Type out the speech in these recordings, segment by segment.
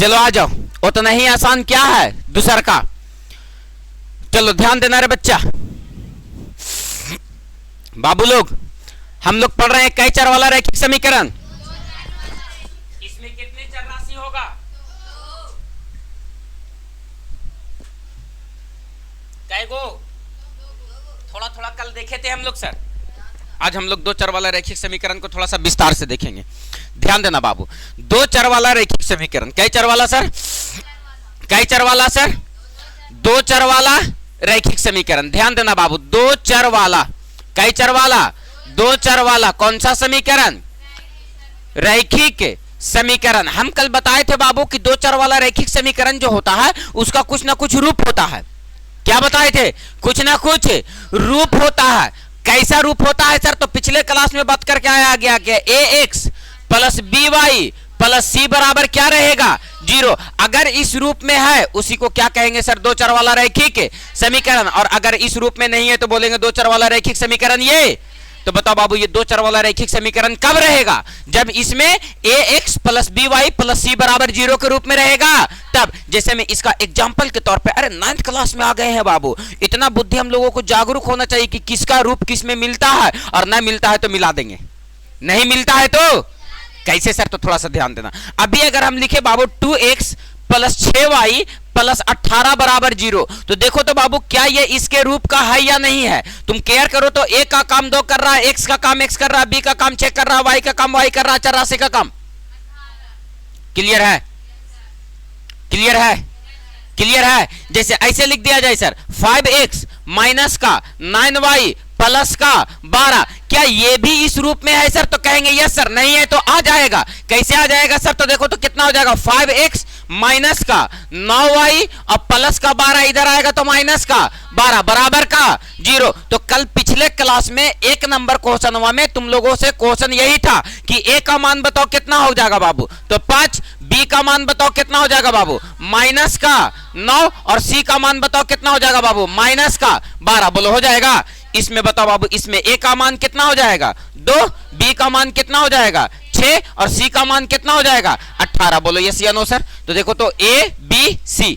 चलो आ जाओ, उतना ही आसान क्या है दूसर का। चलो ध्यान देना रे बच्चा, बाबू लोग हम लोग पढ़ रहे हैं कई चर वाला रैखिक समीकरण। इसमें कितने चर राशि होगा? कै गो? थोड़ा थोड़ा कल देखे थे हम लोग सर, आज हम लोग दो चर वाला रैखिक समीकरण को थोड़ा सा विस्तार से देखेंगे। ध्यान देना बाबू, दो चर वाला रैखिक समीकरण, कै चर वाला सर? कै चर वाला सर? दो चर वाला रैखिक समीकरण। ध्यान देना बाबू, दो चर वाला, कै चर वाला? दो चर वाला कौन सा समीकरण? रैखिक समीकरण। हम कल बताए थे बाबू कि दो चर वाला रैखिक समीकरण जो होता है उसका कुछ ना कुछ रूप होता है। क्या बताए थे? कुछ ना कुछ रूप होता है। कैसा रूप होता है सर? तो पिछले क्लास में बात करके आया गया कि A X plus B Y plus C बराबर क्या रहेगा? 0। अगर इस रूप में है उसी को क्या कहेंगे सर? दो चर वाला रैखिक समीकरण। और अगर इस रूप में नहीं है तो बोलेंगे दो चर वाला रैखिक समीकरण। ये तो बताओ बाबू, ये दो चर वाला रैखिक समीकरण कब रहेगा? जब इसमें A X plus B Y plus C बराबर 0 के रूप में रहेगा तब। जैसे मैं इसका एग्जाम्पल के तौर पे, अरे 9th क्लास में आ गए हैं बाबू, इतना बुद्धि हम लोगों को जागरूक होना चाहिए कि किसका रूप किस में मिलता है, और ना मिलता है तो मिला देंगे, नहीं मिलता है तो कैसे सर? तो थोड़ा सा ध्यान देना। अभी अगर हम लिखे बाबू 2x प्लस 6y प्लस 18 बराबर 0, तो देखो तो बाबू क्या ये इसके रूप का है या नहीं है? तुम केयर करो तो ए का काम 2 कर रहा है, x का काम x कर रहा है, b का काम 6 कर रहा है, y का काम y कर रहा है, चर राशि का काम। क्लियर है? क्लियर है? क्लियर है? जैसे ऐसे लिख दिया जाए सर 5x माइनस का 9y प्लस का 12, क्या ये भी इस रूप में है सर? तो कहेंगे यस सर। नहीं है तो आ जाएगा। कैसे आ जाएगा सर? तो देखो तो कितना हो जाएगा, 5x माइनस का 9y और प्लस का 12 इधर आएगा तो माइनस का 12 बराबर का 0। तो कल पिछले क्लास में 1 नंबर क्वेश्चन में तुम लोगों से क्वेश्चन यही था कि a का मान बताओ कितना हो जाएगा बाबू? तो 5। b का मान बताओ कितना हो जाएगा बाबू? माइनस का 9। और c का मान बताओ कितना हो जाएगा बाबू? माइनस का 12। बोलो हो जाएगा? इसमें बताओ बाबू, इसमें a का मान कितना हो जाएगा? 2। b का मान कितना हो जाएगा? 6। और c का मान कितना हो जाएगा? 18। बोलो यस या नो सर? तो देखो तो a b c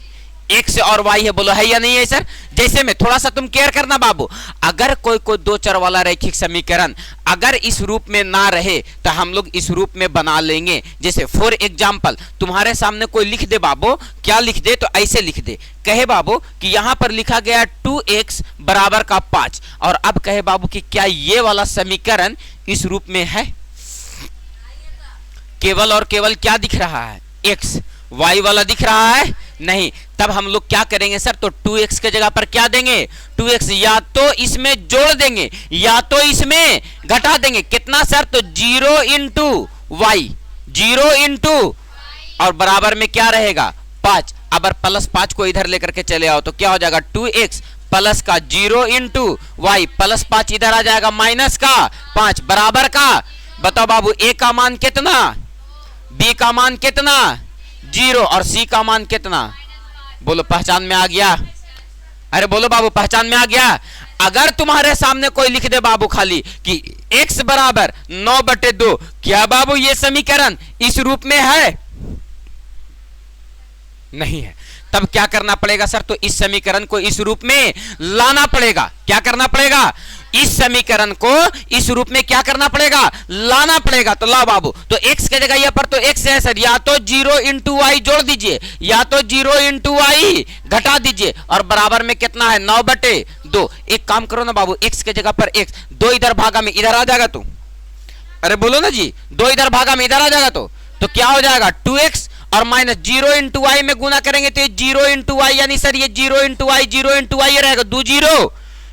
x और y है, बोलो है या नहीं है सर? जैसे में थोड़ा सा तुम केयर करना बाबू, अगर कोई दो चर वाला रैखिक समीकरण अगर इस रूप में ना रहे तो हम लोग इस रूप में बना लेंगे। जैसे फॉर एग्जांपल तुम्हारे सामने कोई लिख दे बाबू, क्या लिख दे? तो ऐसे लिख दे, कहे बाबू कि यहां पर लिखा गया 2x बराबर का 5, और अब कहे बाबू कि क्या ये वाला समीकरण इस रूप में है? केवल और केवल क्या दिख रहा है? x। y वाला दिख रहा है? नहीं। तब हम लोग क्या करेंगे सर? तो 2x के जगह पर क्या देंगे? 2x या तो इसमें जोड़ देंगे या तो इसमें घटा देंगे। कितना सर? तो 0 इंटू वाई, 0 इंटू और बराबर में क्या रहेगा? 5। अब प्लस 5 को इधर लेकर के चले आओ तो क्या हो जाएगा? 2x प्लस का 0 इंटू वाई प्लस 5 इधर आ जाएगा माइनस का 5 बराबर का। बताओ बाबू, a का मान कितना? b का मान कितना? 0। और c का मान कितना? बोलो पहचान में आ गया? अरे बोलो बाबू, पहचान में आ गया? अगर तुम्हारे सामने कोई लिख दे बाबू खाली कि x बराबर 9/2, क्या बाबू ये समीकरण इस रूप में है? नहीं है। तब क्या करना पड़ेगा सर? तो इस समीकरण को इस रूप में लाना पड़ेगा। क्या करना पड़ेगा? इस समीकरण को इस रूप में क्या करना पड़ेगा? लाना पड़ेगा। तो लाओ बाबू, तो x के जगह यहाँ पर तो x है सर, या तो 0 इंटू वाई जोड़ दीजिए या तो 0 इंटू वाई घटा दीजिए, और बराबर में कितना है? 9/2। एक काम करो ना बाबू, x के जगह पर x, 2 इधर भागा में इधर आ जाएगा तो, अरे बोलो ना जी, 2 इधर भागा में इधर आ जाएगा तो क्या हो जाएगा? 2x और माइनस 0 इंटू वाई में गुना करेंगे तो ये 0 इंटू वाई, यानी सर ये 0 इंटू वाई, 0 इंटू वाई रहेगा, 2 0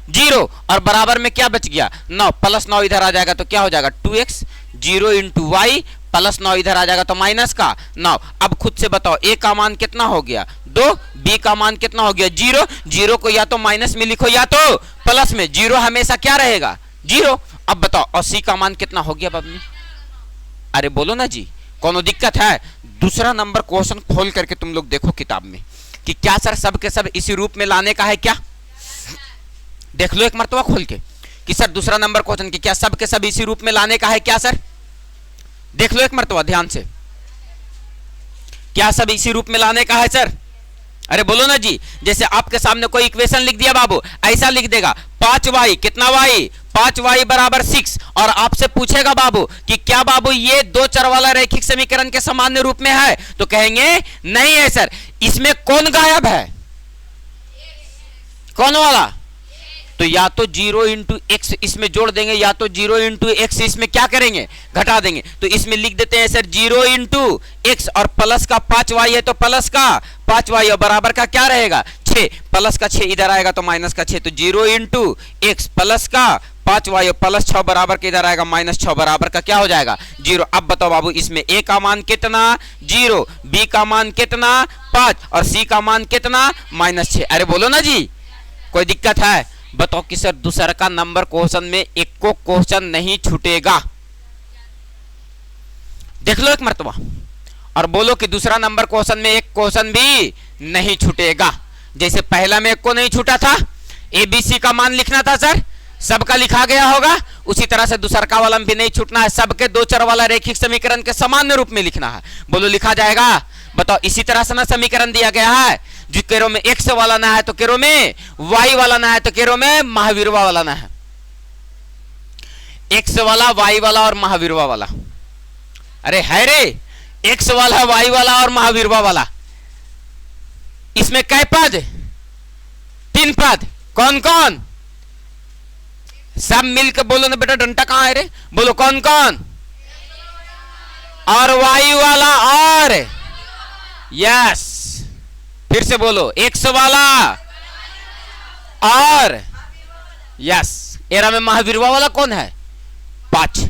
0 और बराबर में क्या बच गया? 9। प्लस 9 इधर आ जाएगा तो क्या हो जाएगा? 2x 0 इंटू वाई प्लस 9 इधर आ जाएगा तो माइनस का 9। अब खुद से बताओ, a का मान कितना हो गया? 2। b का मान कितना हो गया? 0। 0 को या तो माइनस में लिखो या तो प्लस में, 0 हमेशा क्या रहेगा? 0। अब बताओ, और c का मान कितना हो गया बाबू? अरे बोलो ना जी, कोनो दिक्कत है? दूसरा नंबर क्वेश्चन खोल करके तुम लोग देखो किताब में कि क्या सर सब के सब इसी रूप में लाने का है क्या? देख लो एक मरतबा खोल के कि सर दूसरा नंबर क्वेश्चन की क्या सब के सब इसी रूप में लाने का है क्या सर? देख लो एक मरतबा ध्यान से, क्या सब इसी रूप में लाने का है सर? अरे बोलो ना जी। जैसे आपके सामने कोई इक्वेशन लिख दिया बाबू, ऐसा लिख देगा 5y, कितना y, 5y बराबर 6, और आपसे पूछेगा बाबू कि क्या बाबू ये दो चर वाला रैखिक समीकरण के सामान्य रूप में है, तो कहेंगे नहीं है सर। इसमें कौन गायब है? कौन वाला? तो या तो 0 इंटू एक्स इसमें जोड़ देंगे, या तो 0 इंटू एक्स इसमें क्या करेंगे, घटा देंगे। तो इसमें लिख देते हैं सर 0 इंटू एक्स, और प्लस का 5y है तो प्लस का 5y, और बराबर का क्या रहेगा 6, प्लस का 6 इधर आएगा तो माइनस का 6, तो 0 इंटू एक्स प्लस का 5y, और प्लस 6 बराबर के इधर आएगा माइनस 6, बराबर का क्या हो जाएगा 0। अब बताओ बाबू इसमें a का मान कितना 0, b का मान कितना 5, और c का मान कितना -6। अरे बोलो ना जी, कोई दिक्कत है? बताओ कि सर दूसरा का नंबर क्वेश्चन में एक को क्वेश्चन नहीं छूटेगा। देख लो एक मर्तबा और बोलो कि दूसरा नंबर क्वेश्चन में एक क्वेश्चन भी नहीं छूटेगा। जैसे पहला में एक को नहीं छूटा था, ABC का मान लिखना था सर, सबका लिखा गया होगा, उसी तरह से दूसरा का वाला भी नहीं छूटना है, सबके दो चर वाला रैखिक समीकरण के सामान्य रूप में लिखना है। बोलो लिखा जाएगा? बताओ इसी तरह से ना समीकरण दिया गया है, जो केरो में x वाला ना है तो केरो में y वाला ना है तो केरो में महावीरवा वाला ना है, x वाला y वाला और महावीरवा वाला। अरे है रे, x वाला y वाला और महावीरवा वाला। इसमें कै पद? 3 पद। कौन कौन? सब मिलकर बोलो ना बेटा, डंटा कहां है रे? बोलो कौन कौन? और y वाला और यस, फिर से बोलो x वाला और यस। एरा में महावीरवा वाला कौन है 5,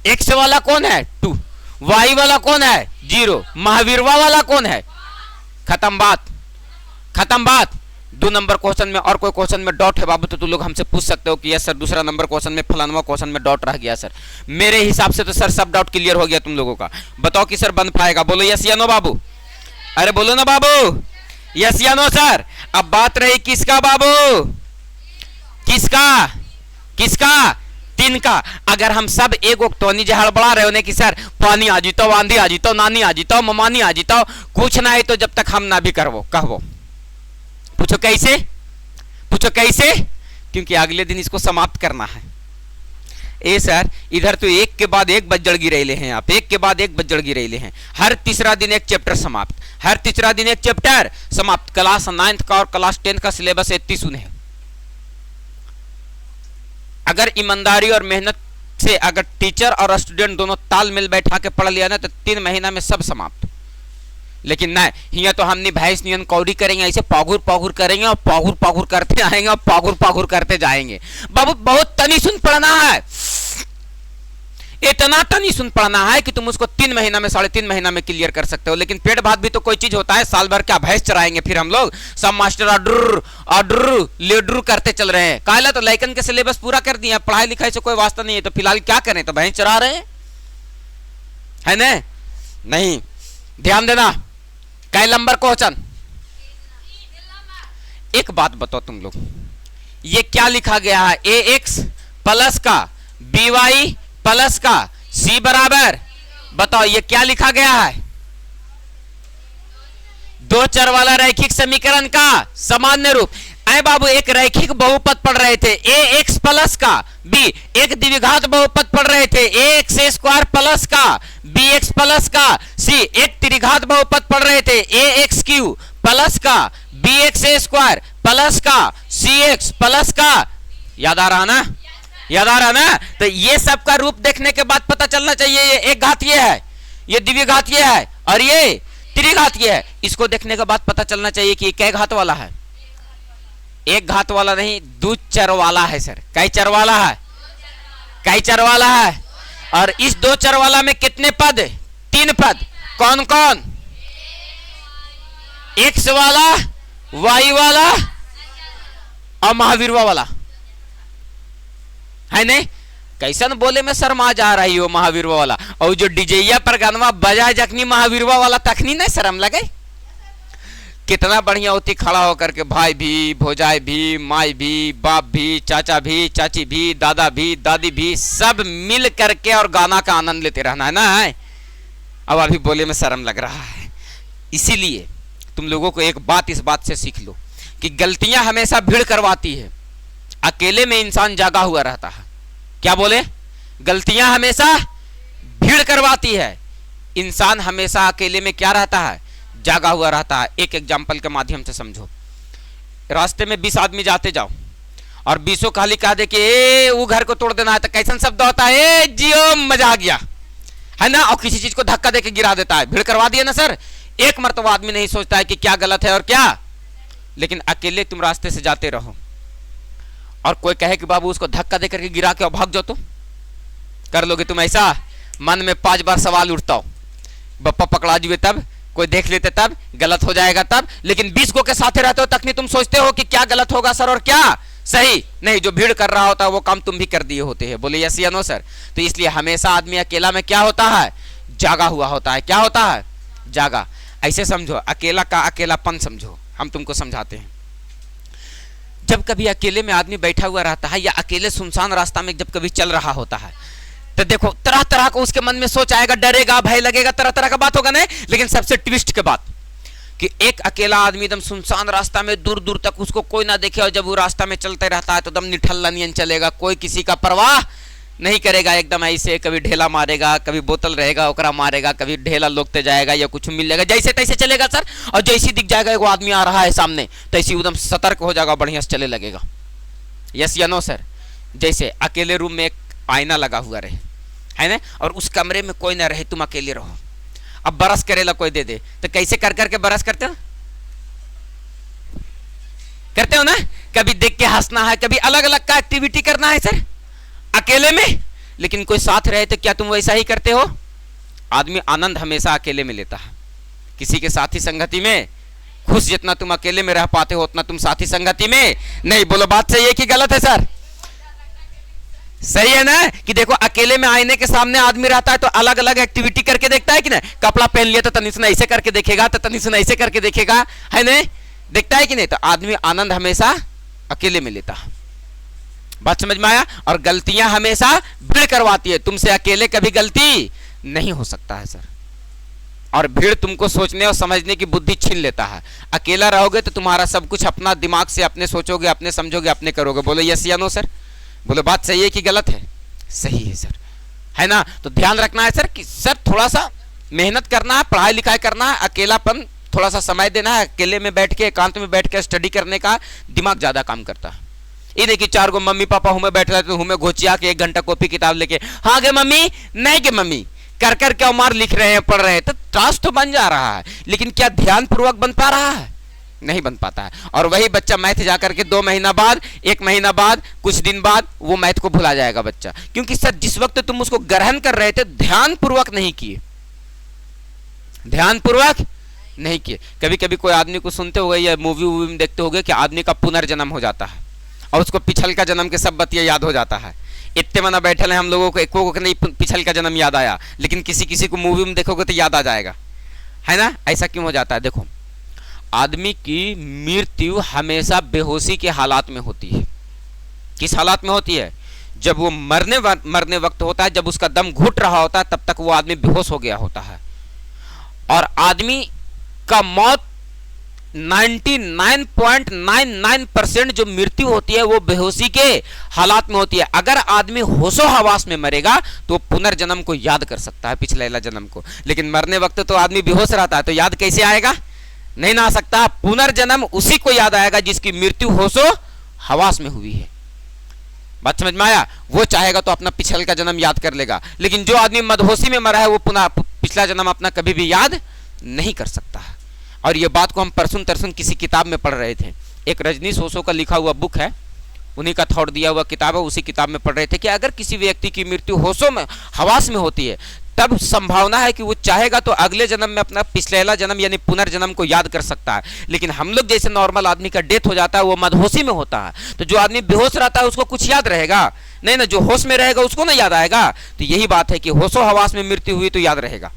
x वाला कौन है 2, y वाला कौन है 0, महावीरवा वाला कौन है। खत्म बात, खत्म बात। 2 नंबर क्वेश्चन में और कोई क्वेश्चन में डॉट है बाबू तो तुम लोग हमसे पूछ सकते हो कि यस सर दूसरा नंबर क्वेश्चन में फलानवा क्वेश्चन में डॉट रह गया सर। मेरे हिसाब से तो सर सब डाउट क्लियर हो गया तुम लोगों का। बताओ कि सर बन पाएगा? बोलो यस या नो बाबू? अरे बोलो ना बाबू, यस या नो सर। अब बात रही किसका बाबू? किसका? किसका? 3 का। अगर हम सब एक टोनी जहड़ बढ़ा रहे होने की सर पानी आ जीतो, आंधी आ जीतो, नानी आ जीतो, ममानी आ जीतो, कुछ ना है तो जब तक हम ना भी करवो कहवो। पूछो कैसे? पूछो कैसे? क्योंकि अगले दिन इसको समाप्त करना है। ए सर इधर तो एक के बाद एक बज्जड़ गिरेले हैं आप, एक के बाद एक बज्जड़ गिरेले हैं। हर तीसरा दिन एक चैप्टर समाप्त, हर तीसरा दिन एक चैप्टर समाप्त। क्लास 9th का और क्लास 10th का सिलेबस 31 है। अगर ईमानदारी और मेहनत से अगर टीचर और स्टूडेंट दोनों तालमेल बैठा के पढ़ लिया ना तो 3 महीना में सब समाप्त। लेकिन नहीं, हिया तो हमने भैंस नियन कौड़ी करेंगे, ऐसे पागुर पागुर करेंगे और पागुर पागुर करते आएंगे और पागुर पागुर करते जाएंगे। बाबू बहुत तनी सुन पढ़ना है, इतना तनी सुन पढ़ना है कि तुम उसको 3 महीना में 3.5 महीना में क्लियर कर सकते हो। लेकिन पेट भात भी तो कोई चीज होता है, साल भर क्या भैंस चराएंगे फिर हम लोग? सब मास्टर ऑर्डर ऑर्डर लीडर करते चल रहे हैं। काला तो लाइकन के सिलेबस पूरा कर दिया, पढ़ाई लिखाई से कोई वास्ता नहीं है, तो फिलहाल क्या करें? तो भैंस चरा रहे हैं, है ना? नहीं, ध्यान देना। कै नंबर क्वेश्चन? एक बात बताओ तुम लोग, ये क्या लिखा गया है? ax प्लस का by प्लस का c बराबर, बताओ ये क्या लिखा गया है? दो चर वाला रैखिक समीकरण का सामान्य रूप। अरे बाबू एक रैखिक बहुपद पढ़ रहे थे, ax प्लस का b, एक द्विघात बहुपद पढ़ रहे थे, ax स्क्वायर प्लस का bx प्लस का c, एक त्रिघात बहुपद पढ़ रहे थे, ax क्यू प्लस का bx स्क्वायर प्लस का cx प्लस का। याद आ रहा ना? याद आ रहा ना? तो ये सब का रूप देखने के बाद पता चलना चाहिए ये एक घातीय है, ये द्विघातीय है और ये त्रिघातीय है। इसको देखने के बाद पता चलना चाहिए कि कै घात वाला है? एक घात वाला नहीं, 2 चर वाला है सर। कै चर वाला है? कै चर वाला है? और इस 2 चर वाला में कितने पद? 3 पद। कौन कौन? x वाला, y वाला और महावीरवा वाला, है नहीं? कैसन बोले में शर्मा जा रही हो महावीरवा वाला। और जो डीजेया पर गानवा बजाए जखनी महावीरवा वाला तखनी नहीं शर्म लगे? कितना बढ़िया होती खड़ा होकर के भाई भी, भौजाई भी, माई भी, बाप भी, चाचा भी, चाची भी, दादा भी, दादी भी, सब मिल करके और गाना का आनंद लेते रहना है ना। है अब अभी बोले में शर्म लग रहा है। इसीलिए तुम लोगों को एक बात इस बात से सीख लो कि गलतियां हमेशा भीड़ करवाती है, अकेले में इंसान जागा हुआ रहता है। क्या बोले? गलतियां हमेशा भीड़ करवाती है, इंसान हमेशा अकेले में क्या रहता है? जागा हुआ रहता है। एक एग्जाम्पल के माध्यम से समझो। रास्ते में 20 आदमी जाते जाओ और 20 खाली कह दे कि ए वो घर को तोड़ देना है, तो कैसन शब्द होता है? ए जियो मजा आ गया, है ना? और किसी चीज को धक्का देके गिरा देता है, भीड़ करवा दिया ना सर। एक मर्तबा आदमी नहीं सोचता है कि क्या गलत है और क्या। लेकिन अकेले तुम रास्ते से जाते रहो और कोई कहे कि बाबू उसको धक्का दे करके गिरा के और भाग जाओ, तो कर लोगे तुम ऐसा? मन में 5 बार सवाल उठता हो, बप्पा पकड़ा जुए तब, कोई देख लेते तब, गलत हो जाएगा तब। लेकिन 20 को के साथ रहते हो तक नहीं तुम सोचते हो कि क्या गलत होगा सर और क्या सही नहीं। जो भीड़ कर रहा होता है वो काम तुम भी कर दिए होते हैं। बोले यस या नो सर? तो इसलिए हमेशा आदमी अकेला में क्या होता है? जागा हुआ होता है। क्या होता है? जागा। ऐसे समझो, अकेला का अकेलापन समझो। हम तुमको समझाते हैं। जब कभी अकेले में आदमी बैठा हुआ रहता है या अकेले सुनसान रास्ता में जब कभी चल रहा होता है, तो देखो तरह तरह का उसके मन में सोच आएगा, डरेगा, भय लगेगा, तरह तरह का बात होगा नहीं। लेकिन सबसे ट्विस्ट के बात कि एक अकेला आदमी एकदम सुनसान रास्ता में दूर दूर तक उसको कोई ना देखे, और जब वो रास्ता में चलते रहता है तो एकदम निठल्ला नियन चलेगा, कोई किसी का परवाह नहीं करेगा, एकदम ऐसे कभी ढेला मारेगा, कभी बोतल रहेगा ओकरा मारेगा, कभी ढेला लोकते जाएगा या कुछ मिल जाएगा, जैसे तैसे चलेगा सर। और जैसे दिख जाएगा एगो आदमी आ रहा है सामने, तैसे एकदम सतर्क हो जाएगा, बढ़िया से चले लगेगा। यस या नो सर? जैसे अकेले रूम में एक आईना लगा हुआ रहे, है ना, और उस कमरे में कोई ना रहे, तुम अकेले रहो। अब ब्रश करेला कोई दे दे, तो कैसे कर करके ब्रश करते हो? करते हो ना? कभी देख के हंसना है, कभी अलग अलग का एक्टिविटी करना है सर अकेले में। लेकिन कोई साथ रहे तो क्या तुम वैसा ही करते हो? आदमी आनंद हमेशा अकेले में लेता है, किसी के साथी संगति में खुश जितना तुम अकेले में रह पाते हो उतना तुम साथी संगति में नहीं। बोलो बात सही है कि गलत है सर? सही है ना? कि देखो अकेले में आईने के सामने आदमी रहता है तो अलग अलग एक्टिविटी करके देखता है कि ना। कपड़ा पहन लिया तो तनिस ने ऐसे करके देखेगा, तो तनिस ने ऐसे करके देखेगा, है ना? देखता है कि नहीं? तो आदमी आनंद हमेशा अकेले में लेता है। बात समझ में आया? और गलतियां हमेशा भीड़ करवाती है, तुमसे अकेले कभी गलती नहीं हो सकता है सर। और भीड़ तुमको सोचने और समझने की बुद्धि छीन लेता है। अकेला रहोगे तो तुम्हारा सब कुछ अपना दिमाग से अपने सोचोगे, अपने समझोगे, अपने करोगे। बोलो यस या नो सर? बोलो बात सही है कि गलत है? सही है सर, है ना? तो ध्यान रखना है सर कि सर थोड़ा सा मेहनत करना है, पढ़ाई लिखाई करना है, अकेलापन थोड़ा सा समय देना है। अकेले में बैठ के, एकांत में बैठ के स्टडी करने का दिमाग ज्यादा काम करता है। ये नहीं कि 4 गो मम्मी पापा हुए बैठ रहे तो हुए घोचिया के 1 घंटा कॉपी किताब लेके हाँ गे मम्मी नहीं गे मम्मी कर कर के मार लिख रहे हैं, पढ़ रहे हैं, तो टास्क तो बन जा रहा है, लेकिन क्या ध्यान पूर्वक बन पा रहा है? नहीं बन पाता है। और वही बच्चा मैथ जाकर के 2 महीना बाद, 1 महीना बाद, कुछ दिन बाद वो मैथ को भुला जाएगा बच्चा, क्योंकि सर जिस वक्त तुम उसको ग्रहण कर रहे थे ध्यान पूर्वक नहीं किए, ध्यान पूर्वक नहीं किए। कभी कभी कोई आदमी को सुनते हो या मूवी वूवी में देखते होगे कि आदमी का पुनर्जन्म हो जाता है और उसको पिछल का जन्म के सब बतिया याद हो जाता है। इतने मना बैठे हैं हम लोगों को, एको को नहीं पिछल का जन्म याद आया, लेकिन किसी किसी को मूवी में देखोगे तो याद आ जाएगा, है ना? ऐसा क्यों हो जाता है? देखो आदमी की मृत्यु हमेशा बेहोशी के हालात में होती है। किस हालात में होती है? जब वो मरने वक्त होता है, जब उसका दम घुट रहा होता है, तब तक वो आदमी बेहोश हो गया होता है। और आदमी का मौत 99.99% जो मृत्यु होती है वो बेहोशी के हालात में होती है। अगर आदमी होशो हवास में मरेगा तो पुनर्जन्म को याद कर सकता है, पिछले जन्म को, लेकिन मरने वक्त तो आदमी बेहोश रहता है, तो याद कैसे आएगा? नहीं ना आ सकता। पुनर्जन्म उसी को याद आएगा जिसकी मृत्यु होशो हवास में हुई है। बात समझ में आया? वो चाहेगा तो अपना पिछल का जन्म याद कर लेगा, लेकिन जो आदमी मदहोशी में मरा है वो पुनः पिछला जन्म अपना कभी भी याद नहीं कर सकता है। और ये बात को हम परसुन तरसुन किसी किताब में पढ़ रहे थे, एक रजनीश ओशो का लिखा हुआ बुक है, उन्हीं का थॉट दिया हुआ किताब है, उसी किताब में पढ़ रहे थे कि अगर किसी व्यक्ति की मृत्यु होशों में हवास में होती है तब संभावना है कि वो चाहेगा तो अगले जन्म में अपना पिछला जन्म यानी पुनर्जन्म को याद कर सकता है। लेकिन हम लोग जैसे नॉर्मल आदमी का डेथ हो जाता है वो मदहोशी में होता है, तो जो आदमी बेहोश रहता है उसको कुछ याद रहेगा नहीं ना, जो होश में रहेगा उसको ना याद आएगा। तो यही बात है कि होशो हवास में मृत्यु हुई तो याद रहेगा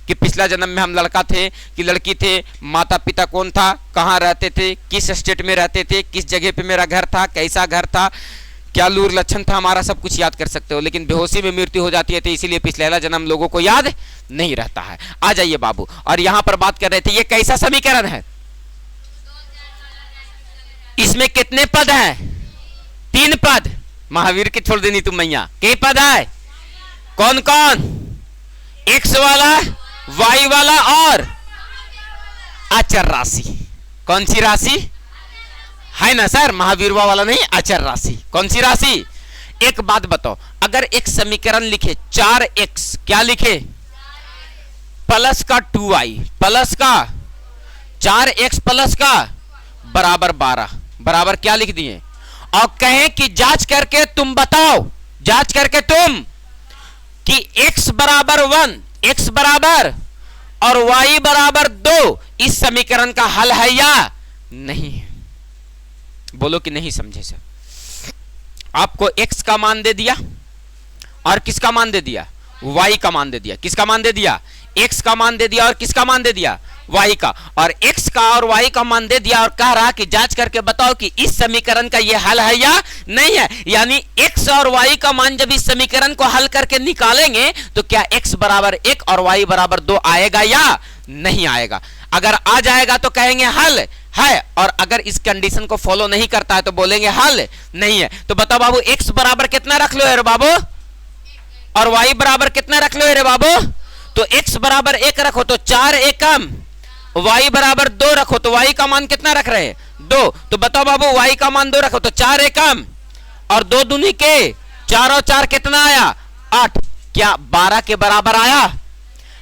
कि पिछला जन्म में हम लड़का थे कि लड़की थे, माता पिता कौन था, कहाँ रहते थे, किस स्टेट में रहते थे, किस जगह पे मेरा घर था, कैसा घर था, क्या लूर लक्षण था हमारा, सब कुछ याद कर सकते हो, लेकिन बेहोशी में मृत्यु हो जाती है तो इसीलिए पिछला जन्म लोगों को याद नहीं रहता है। आ जाइए बाबू, और यहां पर बात कर रहे थे ये कैसा समीकरण है, इसमें कितने पद हैं, 3 पद। महावीर के छोड़ देनी तुम मैया, के पद है, कौन कौन, एक्स वाला, वाई वाला और अचर राशि। कौन सी राशि है ना सर, महावीर वाला नहीं, अचर राशि। कौन सी राशि, एक बात बताओ, अगर एक समीकरण लिखे 4x, क्या लिखे, प्लस का 2y प्लस का 4x प्लस का बराबर 12, बराबर क्या लिख दिए, और कहें कि जांच करके तुम बताओ, जांच करके तुम कि x बराबर 1, x बराबर और y बराबर 2 इस समीकरण का हल है या नहीं। बोलो कि नहीं समझे सर। आपको x का मान दे दिया और किसका मान दे दिया, y का मान दे दिया। किसका मान दे दिया, x का मान दे दिया और किसका मान दे दिया, y का। और x का और y का मान दे दिया और कह रहा कि जांच करके बताओ कि इस समीकरण का ये हल है या नहीं है। यानी x और y का मान जब इस समीकरण को हल करके निकालेंगे तो क्या x बराबर 1 और y बराबर 2 आएगा या नहीं आएगा। अगर आ जाएगा तो कहेंगे हल है, और अगर इस कंडीशन को फॉलो नहीं करता है तो बोलेंगे हल नहीं है। तो बताओ बाबू, x बराबर कितना रख लो है रे बाबू, और y बराबर कितना रख लो है रे बाबू। तो x बराबर 1 रखो तो 4 एकम, y बराबर 2 रखो तो y का मान कितना रख रहे हैं, 2। तो बताओ बाबू, y का मान 2 रखो तो 4 एकम और 2 दूनी के 4 और 4 कितना आया, 8। क्या 12 के बराबर आया।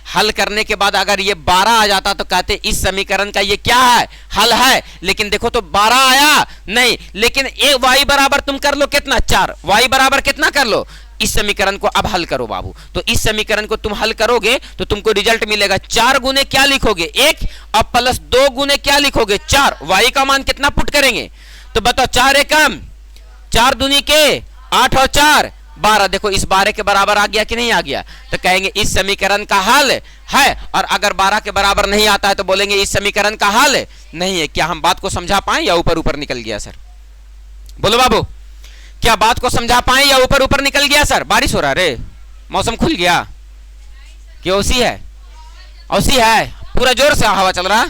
हल करने के बाद अगर ये 12 आ जाता तो कहते इस समीकरण का ये क्या है, हल है। लेकिन देखो तो 12 आया नहीं, लेकिन एक y बराबर तुम कर लो कितना, 4, y बराबर कितना कर लो। इस समीकरण को अब हल करो बाबू, तो इस समीकरण को तुम हल करोगे तो तुमको रिजल्ट मिलेगा 4 गुने क्या लिखोगे 1 और प्लस 2 गुने क्या लिखोगे 4। y का मान कितना पुट करेंगे, तो बताओ 4 एकम 4 दूनी के 8 और 4 12। देखो इस 12 के बराबर आ गया कि नहीं आ गया, तो कहेंगे इस समीकरण का हल है। और अगर 12 के बराबर नहीं आता है तो बोलेंगे इस समीकरण का हल नहीं है। क्या हम बात को समझा पाए या ऊपर ऊपर निकल गया सर, बोलो बाबू, क्या बात को समझा पाए या ऊपर ऊपर निकल गया सर। बारिश हो रहा रे, मौसम खुल गया कि औसी है, औसी है, पूरा जोर से हवा चल रहा।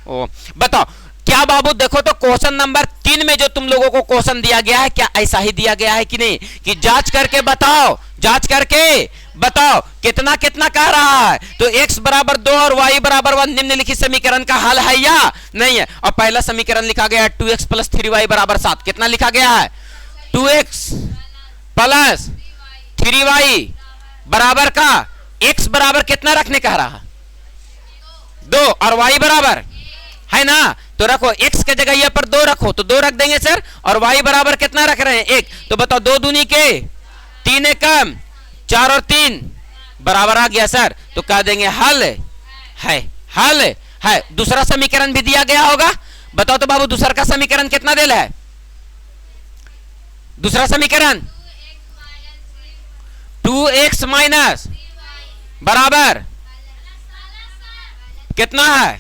ओ बताओ क्या बाबू, देखो तो क्वेश्चन नंबर 3 में जो तुम लोगों को क्वेश्चन दिया गया है क्या ऐसा ही दिया गया है कि नहीं, कि जांच करके बताओ, जांच करके बताओ कितना कितना कह रहा है। तो x बराबर 2 और y बराबर 1 निम्नलिखित समीकरण का हल है या नहीं है। और पहला समीकरण लिखा गया है 2x प्लस 3y बराबर 7। कितना लिखा गया है, 2x प्लस 3y बराबर का x बराबर कितना रखने कह रहा, 2 और y बराबर है ना। तो रखो x के जगह यहाँ पर 2 रखो तो 2 रख देंगे सर, और y बराबर कितना रख रहे हैं 1। तो बताओ 2 दूनी के 3 एकम 4 और 3 बराबर आ गया सर, तो कह देंगे हल है, हल है। दूसरा समीकरण भी दिया गया होगा, बताओ तो बाबू दूसरा का समीकरण कितना देला है। दूसरा समीकरण 2x माइनस बराबर कितना है,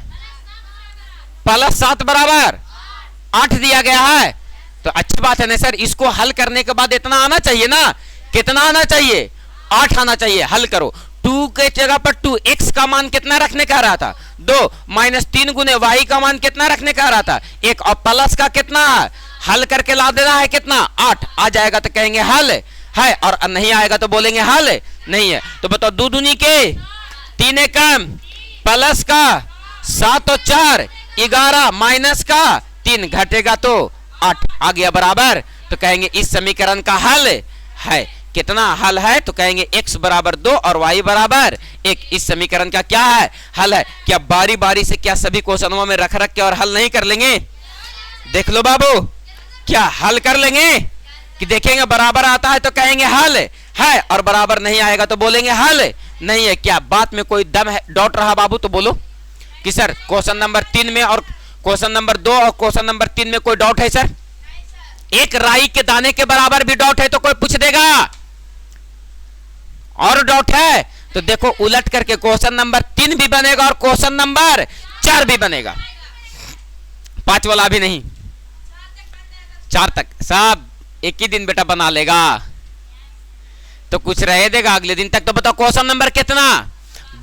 प्लस 7 बराबर 8 दिया गया है। तो अच्छी बात है ना सर, इसको हल करने के बाद इतना आना चाहिए ना, कितना आना चाहिए, 8 आना चाहिए। हल करो, 2 के जगह पर 2, x का मान कितना रखने कह रहा था 2, माइनस 3 गुने y का मान कितना रखने कह रहा था 1, और प्लस का कितना हल करके ला देना है कितना 8। आ जाएगा तो कहेंगे हल है, और नहीं आएगा तो बोलेंगे हल नहीं है। तो बताओ 2 दूनी के 3 एकम प्लस का 7 और 4 11 माइनस का 3 घटेगा तो 8 आ गया बराबर। तो कहेंगे इस समीकरण का हल है। कितना हल है, तो कहेंगे x बराबर 2 और y बराबर 1 इस समीकरण का क्या है, हल है। क्या बारी बारी से क्या सभी क्वेश्चनों में रख रख के और हल नहीं कर लेंगे, देख लो बाबू, क्या हल कर लेंगे कि देखेंगे बराबर आता है तो कहेंगे हल है, और बराबर नहीं आएगा तो बोलेंगे हल नहीं है। क्या बात में कोई दम है, डाउट रहा बाबू तो बोलो कि सर क्वेश्चन नंबर 3 में और क्वेश्चन नंबर 2 और क्वेश्चन नंबर 3 में कोई डाउट है सर। एक राई के दाने के बराबर भी डाउट है तो कोई पूछ देगा, और डाउट है तो देखो उलट करके क्वेश्चन नंबर 3 भी बनेगा और क्वेश्चन नंबर 4 भी बनेगा, 5 वाला भी नहीं, 4 तक सब एक ही दिन बेटा बना लेगा तो कुछ रह देगा अगले दिन तक। तो बताओ क्वेश्चन नंबर कितना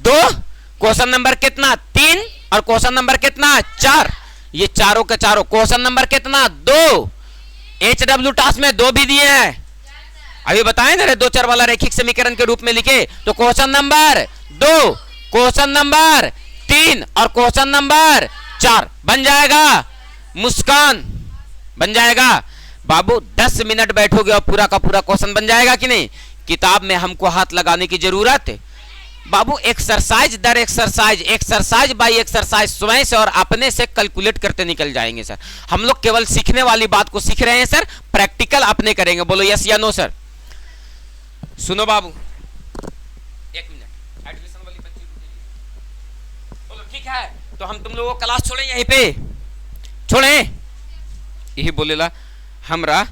2, क्वेश्चन नंबर कितना 3 और क्वेश्चन नंबर कितना 4। ये चारों के चारों क्वेश्चन नंबर कितना 2। HW टास्क में 2 भी दिए हैं। अभी बताएं ना 2 चर वाला रैखिक समीकरण के रूप में लिखे तो क्वेश्चन नंबर 2, क्वेश्चन नंबर 3 और क्वेश्चन नंबर 4 बन जाएगा। मुस्कान बन जाएगा बाबू। 10 मिनट बैठोगे और पूरा का पूरा क्वेश्चन बन जाएगा कि नहीं। किताब में हमको हाथ लगाने की जरूरत है बाबू। एक्सरसाइज दर एक्सरसाइज, एक्सरसाइज बाय एक्सरसाइज स्वयं से और अपने से कैलकुलेट करते निकल जाएंगे सर। हम लोग केवल सीखने वाली बात को सीख रहे हैं सर, प्रैक्टिकल अपने करेंगे। बोलो यस या नो सर। सुनो बाबू, 1 मिनट, एडमिशन वाली बच्ची बोलो ठीक है। तो हम तुम लोगों को क्लास छोड़े यहीं पे, छोड़े। यही बोलेला हमरा